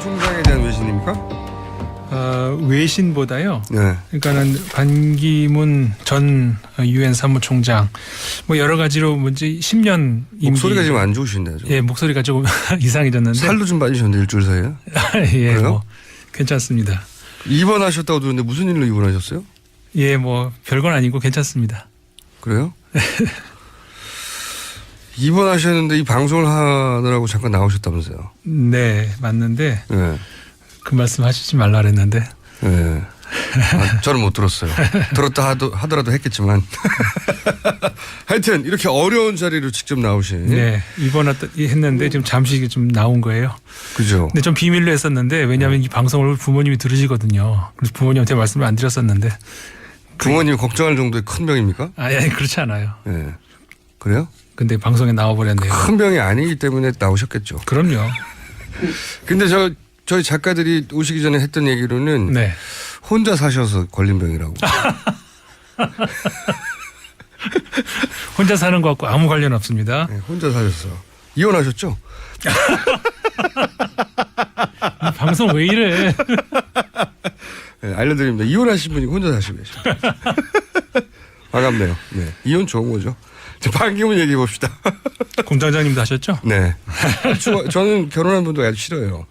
총장에 대한 외신입니까? 외신보다요. 네. 그러니까는 반기문 전 유엔 사무총장 뭐 여러 가지로 뭔지 10년 임기. 목소리가 지금 안 좋으신데요. 예, 목소리가 조금 이상해졌는데. 살도 좀 빠지셨는데 일주일 사이에. 예, 그래요? 뭐 괜찮습니다. 입원하셨다고 들었는데 무슨 일로 입원하셨어요? 예, 뭐 별건 아니고 괜찮습니다. 그래요? 입원하셨는데 이 방송을 하느라고 잠깐 나오셨다면서요? 네, 맞는데 네. 그 말씀 하시지 말라 그랬는데. 네. 저는 못 들었어요. 들었다 하더라도 했겠지만. 하여튼 이렇게 어려운 자리로 직접 나오신. 네, 입원했는데 지금 잠시 좀 나온 거예요. 그죠. 근데 좀 비밀로 했었는데 왜냐하면 이 방송을 부모님이 들으시거든요. 그래서 부모님한테 말씀을 안 드렸었는데. 부모님이 걱정할 정도의 큰 병입니까? 아니 그렇지 않아요. 네. 그래요? 근데 방송에 나와버렸네요. 큰 병이 아니기 때문에 나오셨겠죠. 그럼요. 근데 저희 작가들이 오시기 전에 했던 얘기로는 네. 혼자 사셔서 걸린 병이라고. 혼자 사는 것 같고 아무 관련 없습니다. 네, 혼자 사셨어. 이혼하셨죠? 이 방송 왜 이래? 네, 알려드립니다. 이혼하신 분이 혼자 사시고 계셔. 반갑네요. 네. 이혼 좋은 거죠. 자, 반기문 얘기해 봅시다. 공장장님도 하셨죠? 네. 저는 결혼한 분도 아주 싫어요.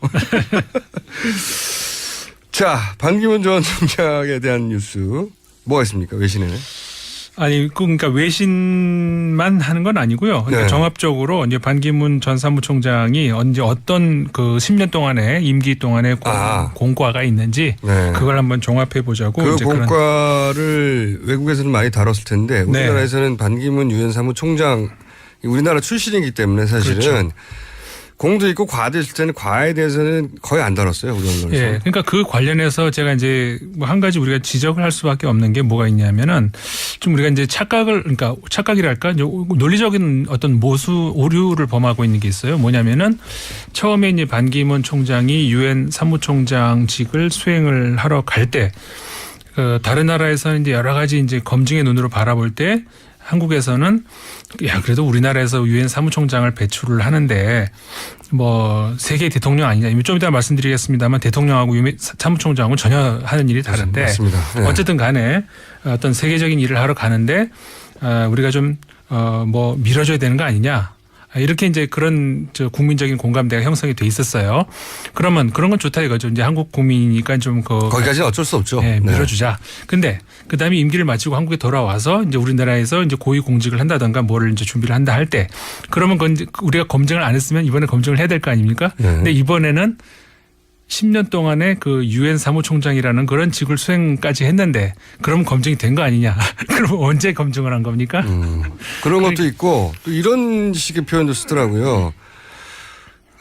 자, 반기문 전 총장에 대한 뉴스 뭐가 있습니까? 외신에는? 아니, 그러니까 외신만 하는 건 아니고요. 그러니까 네. 종합적으로 이제 반기문 전 사무총장이 언제 어떤 그 10년 동안의 임기 동안의 공과가 있는지 네. 그걸 한번 종합해 보자고. 그 이제 공과를 외국에서는 많이 다뤘을 텐데 우리나라에서는 반기문 유엔 사무총장 우리나라 출신이기 때문에 사실은 그렇죠. 공도 있고 과도 있을 때는 과에 대해서는 거의 안 다뤘어요. 우리 언론에서. 예. 그러니까 그 관련해서 제가 이제 뭐 한 가지 우리가 지적을 할 수밖에 없는 게 뭐가 있냐면은 좀 우리가 이제 그러니까 착각이랄까 논리적인 어떤 오류를 범하고 있는 게 있어요. 뭐냐면은 처음에 이제 반기문 총장이 유엔 사무총장직을 수행을 하러 갈 때 다른 나라에서는 이제 여러 가지 이제 검증의 눈으로 바라볼 때 한국에서는 야 그래도 우리나라에서 유엔 사무총장을 배출을 하는데 뭐 세계 대통령 아니냐 좀 이따 말씀드리겠습니다만 대통령하고 유엔 사무총장은 전혀 하는 일이 다른데 맞습니다. 네. 어쨌든 간에 어떤 세계적인 일을 하러 가는데 우리가 좀 뭐 밀어줘야 되는 거 아니냐. 이렇게 이제 그런 국민적인 공감대가 형성이 돼 있었어요. 그러면 그런 건 좋다 이거죠. 이제 한국 국민이니까 좀 거기까지는 어쩔 수 없죠. 네, 밀어주자. 근데 그다음에 임기를 마치고 한국에 돌아와서 이제 우리나라에서 이제 고위 공직을 한다든가 뭐를 이제 준비를 한다 할 때 그러면 우리가 검증을 안 했으면 이번에 검증을 해야 될 거 아닙니까? 네. 근데 이번에는 10년 동안에 그 유엔 사무총장이라는 그런 직을 수행까지 했는데 그럼 검증이 된 거 아니냐? 그럼 언제 검증을 한 겁니까? 그런 것도 있고 또 이런 식의 표현도 쓰더라고요.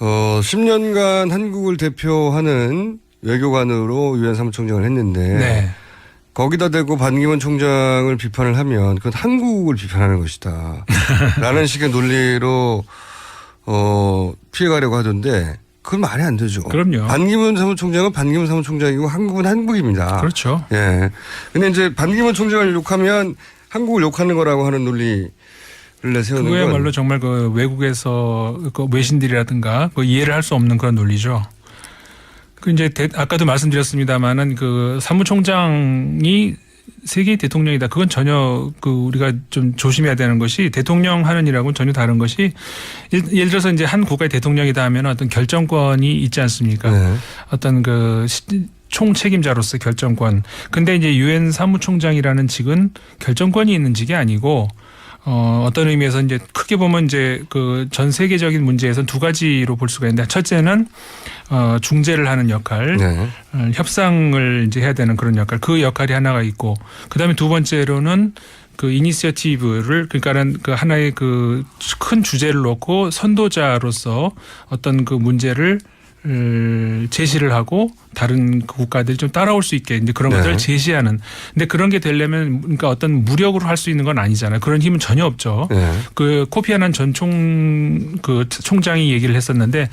10년간 한국을 대표하는 외교관으로 유엔 사무총장을 했는데 네. 거기다 대고 반기문 총장을 비판을 하면 그건 한국을 비판하는 것이다. 라는 식의 논리로 피해가려고 하던데 그건 말이 안 되죠. 그럼요. 반기문 사무총장은 반기문 사무총장이고 한국은 한국입니다. 그렇죠. 예. 근데 이제 반기문 총장을 욕하면 한국을 욕하는 거라고 하는 논리를 내세우는 건 그거야말로 정말 그 외국에서 그 외신들이라든가 그 이해를 할 수 없는 그런 논리죠. 그 이제 아까도 말씀드렸습니다만은 그 사무총장이 세계 대통령이다. 그건 전혀 그 우리가 좀 조심해야 되는 것이 대통령 하는 일하고는 전혀 다른 것이 예를 들어서 이제 한 국가의 대통령이다 하면 어떤 결정권이 있지 않습니까? 네. 어떤 그 총책임자로서 결정권. 근데 이제 유엔 사무총장이라는 직은 결정권이 있는 직이 아니고 어떤 의미에서 이제 크게 보면 이제 그 전 세계적인 문제에서는 두 가지로 볼 수가 있는데 첫째는 중재를 하는 역할, 네. 협상을 이제 해야 되는 그런 역할, 그 역할이 하나가 있고, 그 다음에 두 번째로는 그 이니시어티브를 그러니까는 그 하나의 그 큰 주제를 놓고 선도자로서 어떤 그 문제를 제시를 하고 다른 국가들이 좀 따라올 수 있게 이제 그런 것들을 제시하는. 근데 그런 게 되려면 그러니까 어떤 무력으로 할 수 있는 건 아니잖아요. 그런 힘은 전혀 없죠. 그 코피 아난 전 총장이 얘기를 했었는데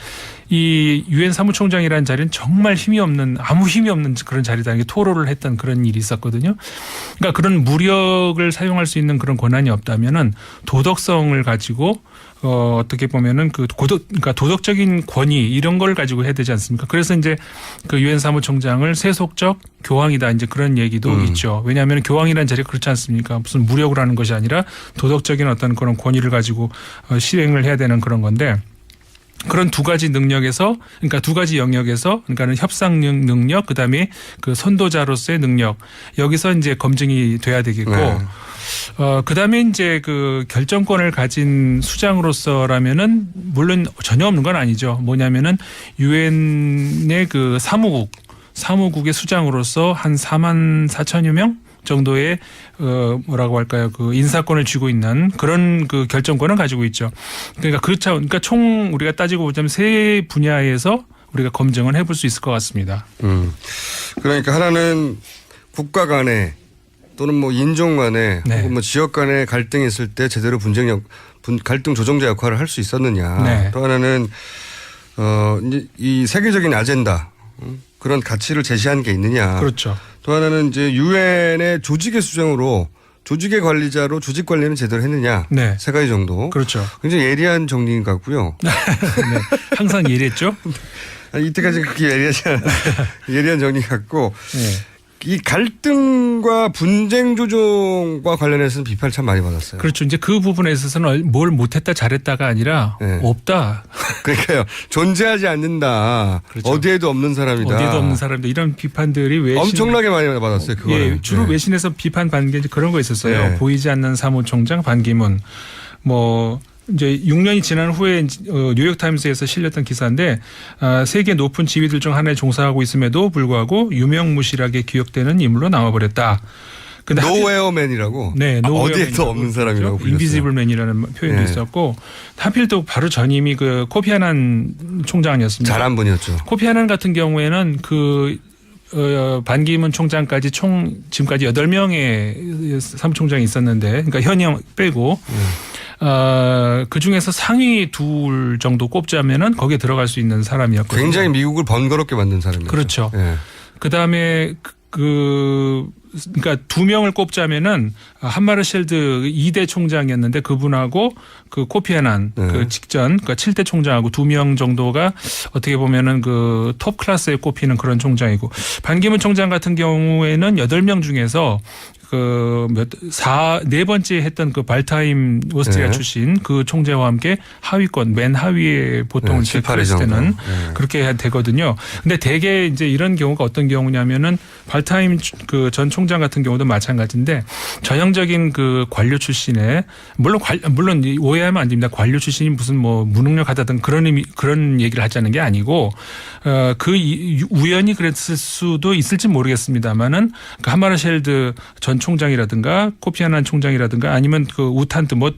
이 유엔 사무총장이라는 자리는 정말 힘이 없는 아무 힘이 없는 그런 자리다. 이게 토로를 했던 그런 일이 있었거든요. 그러니까 그런 무력을 사용할 수 있는 그런 권한이 없다면은 도덕성을 가지고 어떻게 보면은 그러니까 도덕적인 권위 이런 걸 가지고 해야 되지 않습니까? 그래서 이제 그 유엔 사무총장을 세속적 교황이다 이제 그런 얘기도 있죠. 왜냐하면 교황이라는 자리가 그렇지 않습니까? 무슨 무력을 하는 것이 아니라 도덕적인 어떤 그런 권위를 가지고 실행을 해야 되는 그런 건데. 그런 두 가지 능력에서 그러니까 두 가지 영역에서 그러니까는 협상 능력 그다음에 그 선도자로서의 능력 여기서 이제 검증이 돼야 되겠고 네. 그다음에 이제 그 결정권을 가진 수장으로서라면은 물론 전혀 없는 건 아니죠. 뭐냐면은 유엔의 그 사무국의 수장으로서 한 4만 4천여 명 정도의 뭐라고 할까요? 그 인사권을 쥐고 있는 그런 그 결정권을 가지고 있죠. 그러니까 총 우리가 따지고 보자면 세 분야에서 우리가 검증을 해볼 수 있을 것 같습니다. 그러니까 하나는 국가 간에 또는 뭐 인종 간에 네. 혹은 뭐 지역 간에 갈등이 있을 때 제대로 갈등 조정자 역할을 할 수 있었느냐. 네. 또 하나는 이제 이 세계적인 아젠다 그런 가치를 제시한 게 있느냐. 그렇죠. 또 하나는 이제 유엔의 조직의 수장으로 조직의 관리자로 조직 관리는 제대로 했느냐. 네. 세 가지 정도. 그렇죠. 굉장히 예리한 정리인 것 같고요. 네. 항상 예리했죠. 이때까지 그렇게 예리한 정리 같고 네. 이 갈등과 분쟁 조정과 관련해서는 비판을 참 많이 받았어요. 그렇죠. 이제 그 부분에 있어서는 뭘 못했다 잘했다가 아니라 네. 없다. 그러니까요. 존재하지 않는다. 그렇죠. 어디에도 없는 사람이다. 어디에도 없는 사람들 이런 비판들이 외신 엄청나게 많이 받았어요. 그거는. 예, 주로 네. 외신에서 비판받는 게 이제 그런 거 있었어요. 네. 보이지 않는 사무총장 반기문 뭐 이제 6년이 지난 후에 뉴욕타임스에서 실렸던 기사인데 세계 높은 지위들 중 하나에 종사하고 있음에도 불구하고 유명무실하게 기억되는 인물로 남아버렸다. 근데 노웨어맨이라고 네, 어디에도 없는 사람이라고 불렸어요. 인비지블맨이라는 표현도 네. 있었고 하필 또 바로 전임이 그 코피 아난 총장 아니었습니까? 잘한 분이었죠. 코피 아난 같은 경우에는 그 반기문 총장까지 지금까지 8명의 사무총장이 있었는데 그러니까 현역 빼고 그 중에서 상위 둘 정도 꼽자면은 거기에 들어갈 수 있는 사람이었거든요. 굉장히 미국을 번거롭게 만든 사람이었죠. 그렇죠. 네. 그다음에 그러니까 두 명을 꼽자면은 한마르쉘드 2대 총장이었는데 그분하고 그 코피 아난 네. 그 직전 그러니까 7대 총장하고 2명 정도가 어떻게 보면은 그 톱 클래스에 꼽히는 그런 총장이고 반기문 총장 같은 경우에는 8명 중에서 네 번째 했던 그 발타임 오스트리아 네. 출신 그 총재와 함께 하위권 맨 하위에 보통 네, 체크했을 7, 8위 때는 정도. 네. 그렇게 되거든요. 근데 대개 이제 이런 경우가 어떤 경우냐면은 발타임 그 전 총장 같은 경우도 마찬가지인데 전형적인 그 관료 출신의 물론 오해하면 안 됩니다. 관료 출신이 무슨 뭐 무능력하다든 그런 얘기를 하자는 게 아니고 우연히 그랬을 수도 있을지 모르겠습니다만은 그 한마르쉘드 전 총장이라든가 코피 아난 총장이라든가 아니면 그 우탄트 뭐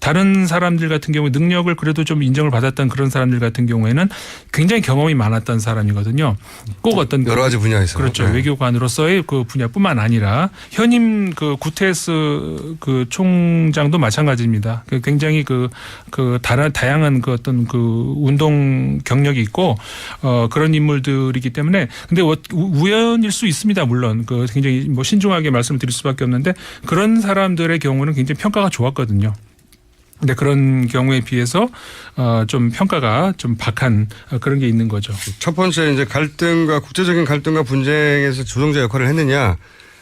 다른 사람들 같은 경우에 능력을 그래도 좀 인정을 받았던 그런 사람들 같은 경우에는 굉장히 경험이 많았던 사람이거든요. 꼭 어떤 여러 가지 분야에서. 그렇죠. 네. 외교관으로서의 그 분야뿐만 아니라 현임 그 구테스 그 총장도 마찬가지입니다. 굉장히 다양한 그 어떤 그 운동 경력이 있고 그런 인물들이기 때문에 근데 우연일 수 있습니다. 물론 그 굉장히 뭐 신중하게 말씀을 드릴 수밖에 없는데 그런 사람들의 경우는 굉장히 평가가 좋았거든요. 근데 그런 경우에 비해서 좀 평가가 좀 박한 그런 게 있는 거죠. 첫 번째 이제 국제적인 갈등과 분쟁에서 조정자 역할을 했느냐.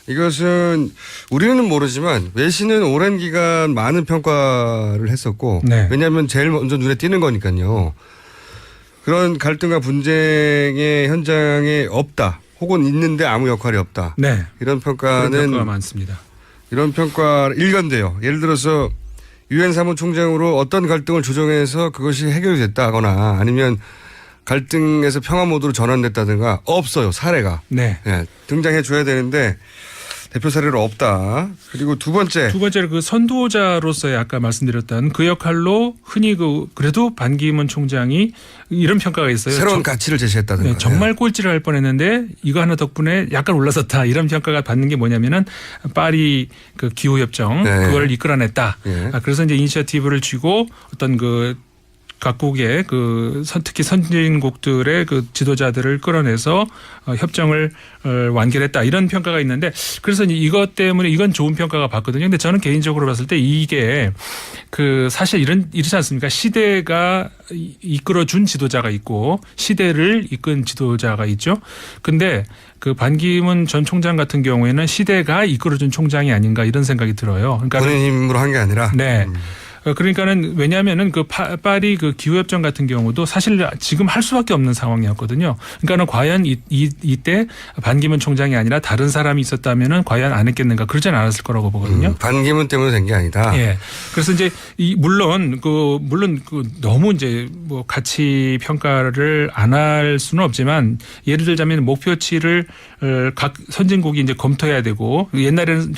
이것은 우리는 모르지만 외신은 오랜 기간 많은 평가를 했었고 네. 왜냐하면 제일 먼저 눈에 띄는 거니까요. 그런 갈등과 분쟁의 현장에 없다. 혹은 있는데 아무 역할이 없다. 네. 이런 그런 평가는 평가가 많습니다. 이런 평가 일관돼요. 예를 들어서 유엔 사무총장으로 어떤 갈등을 조정해서 그것이 해결이 됐다거나 아니면 갈등에서 평화 모드로 전환됐다든가 없어요. 사례가. 네. 네, 등장해 줘야 되는데 대표 사례로 없다. 그리고 두 번째로 그 선도자로서의 아까 말씀드렸던 그 역할로 흔히 그래도 반기문 총장이 이런 평가가 있어요. 새로운 가치를 제시했다든가. 네, 정말 꼴찌를 할 뻔했는데 이거 하나 덕분에 약간 올라섰다 이런 평가가 받는 게 뭐냐면은 파리 그 기후 협정 네. 그걸 이끌어냈다. 네. 그래서 이제 이니셔티브를 쥐고 어떤 그 각국의 특히 선진국들의 그 지도자들을 끌어내서 협정을 완결했다 이런 평가가 있는데 그래서 이것 때문에 이건 좋은 평가가 받거든요. 근데 저는 개인적으로 봤을 때 이게 사실 이렇지 않습니까? 시대가 이끌어준 지도자가 있고 시대를 이끈 지도자가 있죠. 근데 반기문 전 총장 같은 경우에는 시대가 이끌어준 총장이 아닌가 이런 생각이 들어요. 그러니까 본인 힘으로 한 게 아니라. 네. 그러니까는 왜냐하면은 파리 기후협정 같은 경우도 사실 지금 할 수밖에 없는 상황이었거든요. 그러니까는 과연 이때 반기문 총장이 아니라 다른 사람이 있었다면은 과연 안 했겠는가 그러진 않았을 거라고 보거든요. 반기문 때문에 된 게 아니다. 예. 그래서 이제 물론 너무 이제 가치 평가를 안 할 수는 없지만 예를 들자면 목표치를 각 선진국이 이제 검토해야 되고 옛날에는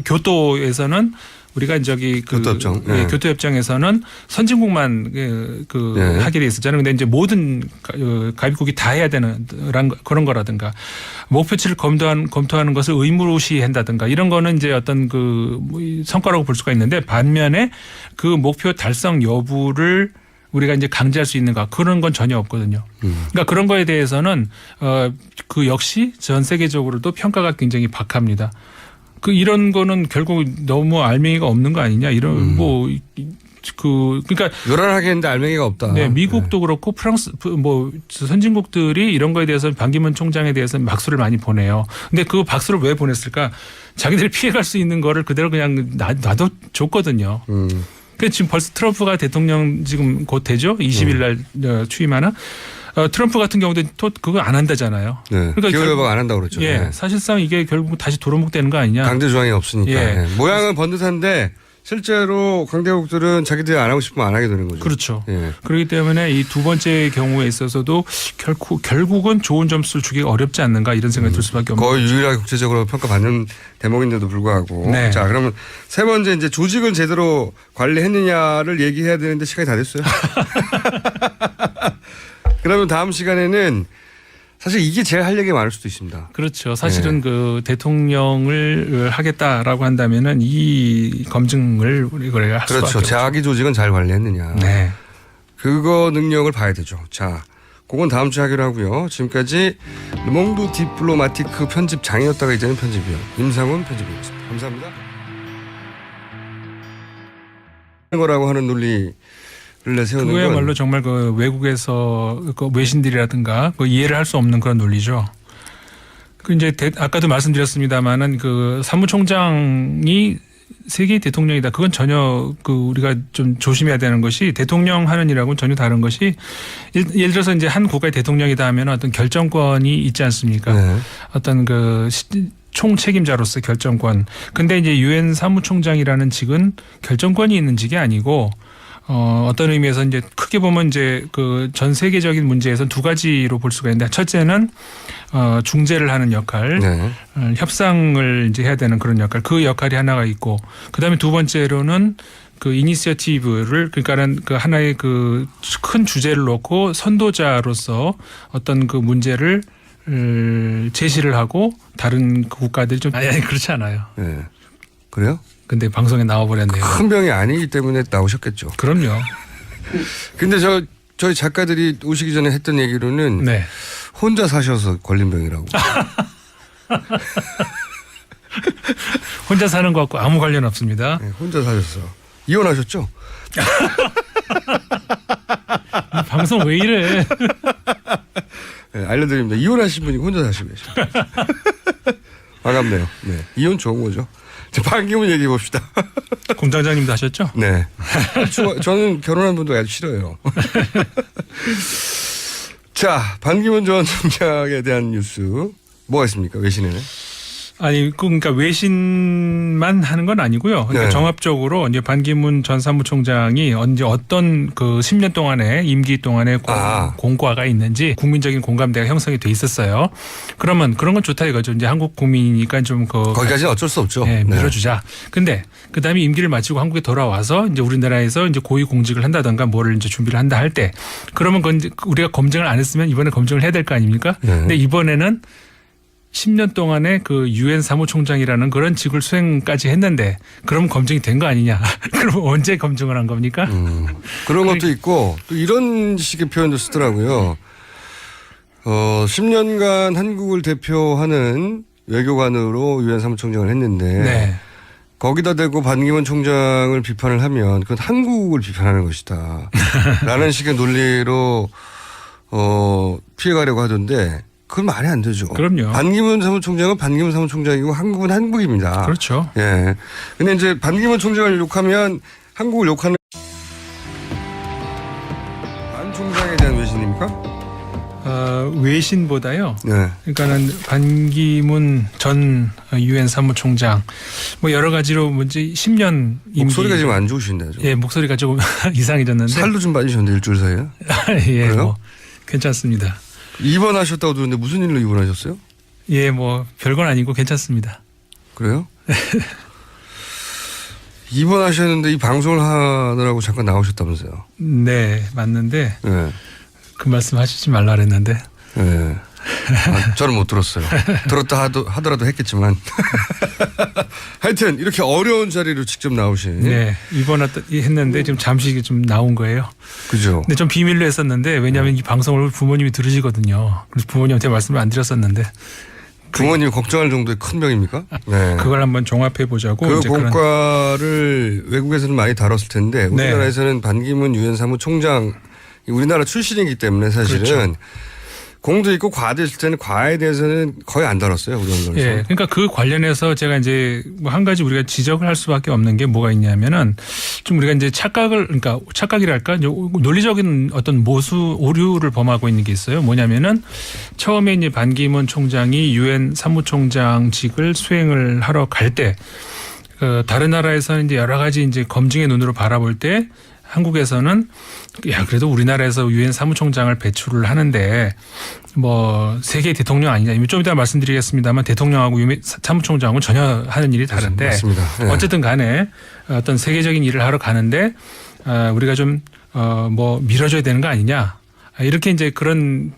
교토에서는 우리가 교토협정. 예, 교토협정에서는 선진국만 하게 돼 있었잖아요. 근데 이제 모든 가입국이 다 해야 되는 그런 거라든가 목표치를 검토하는 것을 의무시한다든가 이런 거는 이제 어떤 성과라고 볼 수가 있는데 반면에 그 목표 달성 여부를 우리가 이제 강제할 수 있는가 그런 건 전혀 없거든요. 그러니까 그런 거에 대해서는 역시 전 세계적으로도 평가가 굉장히 박합니다. 이런 거는 결국 너무 알맹이가 없는 거 아니냐 이런 그러니까 요란하게 했는데 알맹이가 없다. 네, 미국도 그렇고 프랑스 선진국들이 이런 거에 대해서 반기문 총장에 대해서 박수를 많이 보내요. 근데 그 박수를 왜 보냈을까? 자기들이 피해갈 수 있는 거를 그대로 그냥 놔도 줬거든요. 그 지금 벌써 트럼프가 대통령 지금 곧 되죠? 20일 날 취임하나? 트럼프 같은 경우도 또 그거 안 한다잖아요. 네. 그러니까 기후협약 안 한다고 그랬죠. 예, 네. 사실상 이게 결국 다시 도루묵되는 거 아니냐. 강제 조항이 없으니까. 예. 네. 모양은 번듯한데 실제로 강대국들은 자기들이 안 하고 싶으면 안 하게 되는 거죠. 그렇죠. 예. 그렇기 때문에 이 두 번째 경우에 있어서도 결국은 좋은 점수를 주기가 어렵지 않는가 이런 생각이 들 수밖에 없는 거의 거죠. 유일하게 국제적으로 평가받는 대목인데도 불구하고. 네. 자, 그러면 세 번째 이제 조직을 제대로 관리했느냐를 얘기해야 되는데 시간이 다 됐어요. 그러면 다음 시간에는 사실 이게 제일 할 얘기가 많을 수도 있습니다. 그렇죠. 사실은 대통령을 하겠다라고 한다면은 이 검증을 우리가 할 수밖에 그렇죠. 없죠. 자기 조직은 잘 관리했느냐. 네. 그거 능력을 봐야 되죠. 자, 그건 다음 주에 하기로 하고요. 지금까지 르몽드 디플로마티크 편집장이었다가 이제는 편집위원 임상훈 편집위원이었습니다. 감사합니다. 거라고 하는 논리를 내세우는 건 그거야말로 정말 외국에서 외신들이라든가 이해를 할 수 없는 그런 논리죠. 이제 아까도 말씀드렸습니다만은 사무총장이 세계 대통령이다. 그건 전혀 우리가 좀 조심해야 되는 것이 대통령 하는 일하고는 전혀 다른 것이 예를 들어서 이제 한 국가의 대통령이다 하면 어떤 결정권이 있지 않습니까? 네. 어떤 총책임자로서 결정권. 근데 이제 유엔 사무총장이라는 직은 결정권이 있는 직이 아니고 어떤 의미에서 이제 크게 보면 이제 전 세계적인 문제에서 두 가지로 볼 수가 있는데 첫째는 중재를 하는 역할, 네. 협상을 이제 해야 되는 그런 역할, 그 역할이 하나가 있고, 그다음에 두 번째로는 이니시어티브를 그러니까는 하나의 큰 주제를 놓고 선도자로서 어떤 문제를 제시를 하고 다른 국가들이 좀 아니 그렇지 않아요. 네. 그래요? 근데 방송에 나와버렸네요. 큰 병이 아니기 때문에 나오셨겠죠. 그럼요. 근데 저희 작가들이 오시기 전에 했던 얘기로는 네. 혼자 사셔서 걸린 병이라고. 혼자 사는 것 같고 아무 관련 없습니다. 네, 혼자 사셨어. 이혼하셨죠? 이 방송 왜 이래? 네, 알려드립니다. 이혼하신 분이 혼자 사시고 계셔요. 반갑네요. 네. 이혼 좋은 거죠. 반기문 얘기해 봅시다. 공장장님도 하셨죠? 네. 저는 결혼한 분도 아주 싫어요. 자, 반기문 전 총장에 대한 뉴스 뭐가 있습니까? 외신에는? 아니, 그러니까 외신만 하는 건 아니고요. 그러니까 네. 종합적으로 이제 반기문 전 사무총장이 언제 어떤 10년 동안의 임기 동안의 공과가 있는지 국민적인 공감대가 형성이 돼 있었어요. 그러면 그런 건 좋다 이거죠. 이제 한국 국민이니까 좀 거기까지는 어쩔 수 없죠. 네, 밀어주자. 근데 그다음에 임기를 마치고 한국에 돌아와서 이제 우리나라에서 이제 고위 공직을 한다든가 뭐를 이제 준비를 한다 할 때 그러면 그건 이제 우리가 검증을 안 했으면 이번에 검증을 해야 될 거 아닙니까? 근데 이번에는 10년 동안에 그 유엔 사무총장이라는 그런 직을 수행까지 했는데 그럼 검증이 된 거 아니냐? 그럼 언제 검증을 한 겁니까? 그런 것도 있고 또 이런 식의 표현도 쓰더라고요. 10년간 한국을 대표하는 외교관으로 유엔 사무총장을 했는데 네. 거기다 대고 반기문 총장을 비판을 하면 그건 한국을 비판하는 것이다. 라는 식의 논리로 피해가려고 하던데 그건 말이 안 되죠. 그럼요. 반기문 사무총장은 반기문 사무총장이고 한국은 한국입니다. 그렇죠. 예. 근데 이제 반기문 총장을 욕하면 한국을 욕하는 반 총장에 대한 외신입니까? 외신보다요. 네. 그러니까는 반기문 전 유엔 사무총장 뭐 여러 가지로 뭔지 10년 임기. 목소리가 지금 안 좋으신데. 예, 목소리가 조금 이상해졌는데. 살도 좀 빠지셨는데 일주일 사이에. 예, 그래요? 뭐 괜찮습니다. 입원하셨다고 들었는데 무슨 일로 입원하셨어요? 예, 뭐 별건 아니고 괜찮습니다. 그래요? 입원하셨는데 이 방송을 하느라고 잠깐 나오셨다면서요? 네, 맞는데 네. 그 말씀 하시지 말라 그랬는데. 네. 저는 못 들었어요. 들었다 하더라도 했겠지만. 하여튼 이렇게 어려운 자리로 직접 나오신. 네, 입원했는데 지금 잠시 좀 나온 거예요. 그죠. 근데 좀 비밀로 했었는데 왜냐하면 이 방송을 부모님이 들으시거든요. 그래서 부모님한테 말씀을 안 드렸었는데. 부모님이 걱정할 정도의 큰 병입니까? 네. 그걸 한번 종합해 보자고. 그 이제 공과를 외국에서는 많이 다뤘을 텐데 우리나라에서는 반기문 유엔 사무총장 우리나라 출신이기 때문에 사실은 그렇죠. 공도 있고 과도 있을 때는 과에 대해서는 거의 안 다뤘어요. 우리 언론에서. 예, 그러니까 그 관련해서 제가 이제 뭐 한 가지 우리가 지적을 할 수밖에 없는 게 뭐가 있냐면은 좀 우리가 이제 그러니까 착각이랄까 논리적인 어떤 오류를 범하고 있는 게 있어요. 뭐냐면은 처음에 이제 반기문 총장이 유엔 사무총장직을 수행을 하러 갈 때 다른 나라에서는 이제 여러 가지 이제 검증의 눈으로 바라볼 때 한국에서는 야 그래도 우리나라에서 유엔 사무총장을 배출을 하는데 뭐 세계 대통령 아니냐 좀 이따 말씀드리겠습니다만 대통령하고 유엔 사무총장은 전혀 하는 일이 다른데 맞습니다. 네. 어쨌든 간에 어떤 세계적인 일을 하러 가는데 우리가 좀 뭐 밀어줘야 되는 거 아니냐 이렇게 이제 그런